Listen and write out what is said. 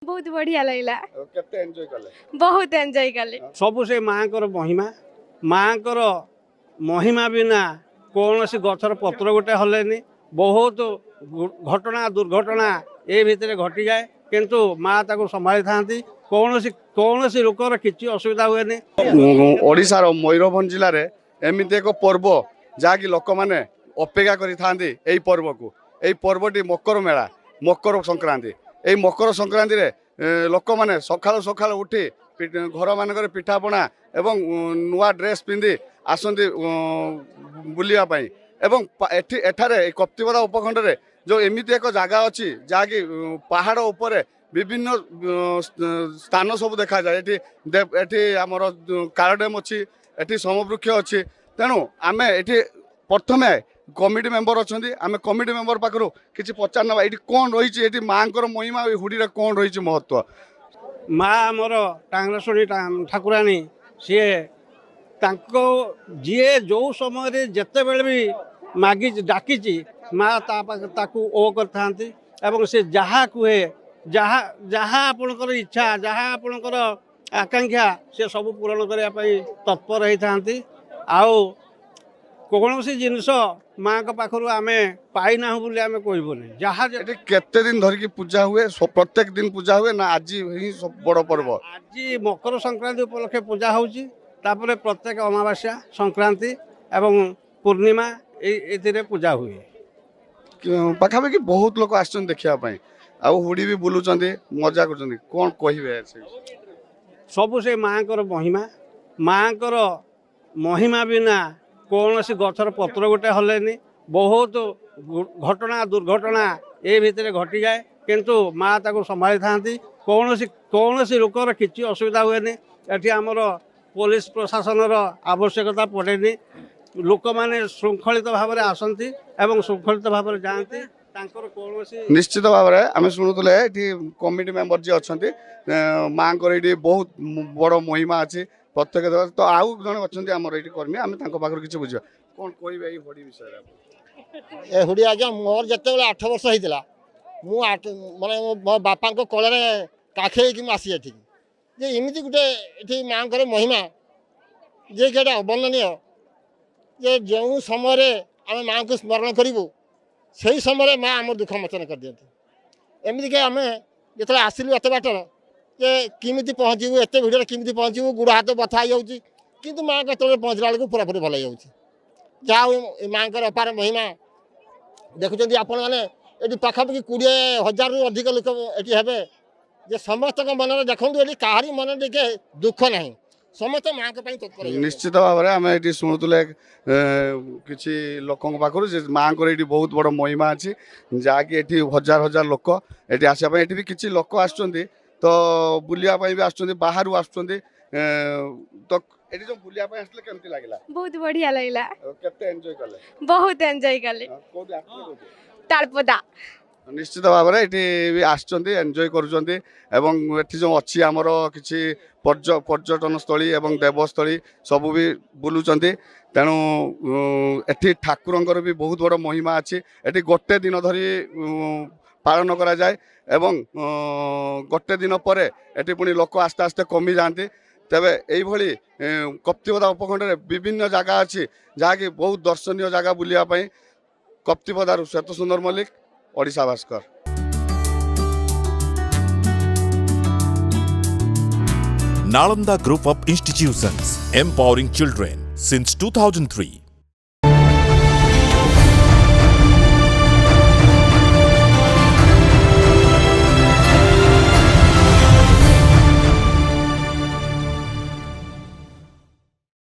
बहुत बढ़िया लगला। केते एंजॉय कले बहुत एंजॉय कले। सबु से माँकर महिमा माँकर महिमा बिना कौन सी गछर पत्र गोटे हलेनि बहुत घटना दुर्घटना ए भितर घटी जाए किंतु माँ ताको संभाली थांती कौन सी लोकर किसी असुविधा हुए ओडिशार मयूरभंज जिले में एमती एक पर्व जहाँकि लोक मैंने अपेक्षा करी एई पर्व को एई पर्वटी मकर मेला मकर संक्रांति एई मकर संक्रांति रे लोक मैंने सकाल सकाल उठी घर मानक पिठापणा एवं नुआ ड्रेस पिंधि आसती बुलापाई एवं एठारे कप्तिपदा उपखंड रे जो एमती एक जगह अच्छी जहाँकि पहाड़ उपरे विभिन्न स्थान सब देखा जाए एठी आमर कालडेम अच्छी एठी समवृक्ष अच्छी तेणु आम एठी प्रथमे कमिटी मेंबर अच्छा आम कमिटी मेंबर पाखु किसी पचार ना ये कौन रही माँ महिमा हुडी कौन रही महत्व माँ आमर टांगराशुणी ठाकुराणी सी जी जो समय जिते बड़े भी मागी डाकी माँ ताकू ओ करथांती एवं से जहाँ कहे जहाँ जहाँ आपणकर इच्छा जहाँ आपणकर आकांक्षा से सब पूरण करने तत्पर होती आओ कौन सी जिनस माँ का पाखर आम पाईना बोली आम कहबूनी जहाँ केते दिन धरिकी पूजा हुए प्रत्येक दिन पूजा हुए ना आज ही सब बड़ पर्व आज मकर संक्रांति उपलक्षे पूजा होची तापर प्रत्येक अमावास्या संक्रांति एवं पूर्णिमा ये पूजा हुए पाखापाखि बहुत लोग आसछन देखिया हुडी भी बुलुचंदी मजा कर कौन कहे सबु से माँकर महिमा माँकर महिमा बिना कौन सी गछर पत्र गोटे हलेनि बहुत घटना दुर्घटना ए भितर घटी जाए किंतु माँ ताको संभाली थांती कौन सी लोकर किसी असुविधा हुए एठी आमर पुलिस प्रशासन आवश्यकता पड़ेनि लोक मैंने श्रृंखलित भाव में आसती एवं श्रृंखलित भाव में जाती निश्चित भाव में आम शुणुले ये कमिटी मेंबर जी अच्छा माँ ये बहुत बड़ महिमा अच्छी प्रत्येक तो आउ जन अच्छा आम ये कर्मी आम पाखे किसी बुझा कौन कहे हुडी विषय ए हुडी आज्ञा मोर जिते 8 वर्ष होता मुझे माने मो बापा कल काखे आसी जे एमती गोटे ये माँ महिमा जे कि अवर्णनीय जे जो समय आम माँ को स्मरण करूँ से ही समय माँ आम दुख मोचन कर दिखती एमती आम जो आसलु एत बाटर जे किमिति पहुँचू एत भिड़ किमिति पहुँचू गुड़ हाथ बथा हो माँ के पहुँचला बेलू पूरा पूरी भल जहाँ माँ अपार महिमा देखुं आपण मैंने ये पाखापाखि 20,000 रु अधिक लोक ये हे जे समस्त मन में देखूँ ये कहारी मन टे दुख ना समस्त माँ के तत्पर निश्चित भाव में आम ये शुणुले किसी लोक पाखु माँ को ये बहुत बड़ महिमा अच्छी जहाँकि ये हजार हजार लोक ये आसापी ये भी किसी लोक आस तो बुलापी भी आस बाहर आस तो एटी जो बुलिया आसले केमती लागला बहुत बढ़िया लगला। केते एंजॉय कले बहुत एंजॉय कले। कोडी आसले तालपदा निश्चित भाव में ये आसचंदी एंजॉय करूचंदी एवं एठी जो अच्छी आमर किछि पर्यटन स्थली एवं देवस्थली सब भी बुलुचंदी तेणु एठी ठाकुरंकर भी बहुत बड़ महिमा अच्छी एठी गोटे दिन धरी पालन करा जाए एवं गोटे दिन पर एठी पुणी लोक आस्ते आस्ते कमी जाती तेबे यही कप्तिपदा उपखंड में विभिन्न जगह अच्छी जहाँकि बहुत दर्शनीय जगह बुलापाई कप्तिपदार श्वेत सुंदर Mallik Odisha Bhaskar. Nalanda Group of Institutions, empowering children since 2003.